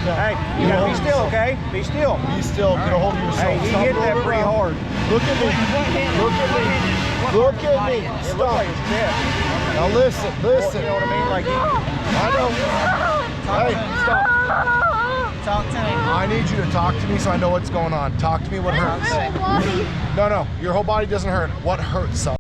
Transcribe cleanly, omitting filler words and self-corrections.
Hey, you gotta be still, okay? Be still. Be still. Get a hold of yourself. Hey, he hit that pretty hard. Look at me. Look at me. Look at me. It looked like his chest. Now listen. Listen. You know what I mean? Like he... I know. Hey, stop. Talk to me. I need you to talk to me so I know what's going on. Talk to me. What hurts? No, no. Your whole body doesn't hurt. What hurts, son?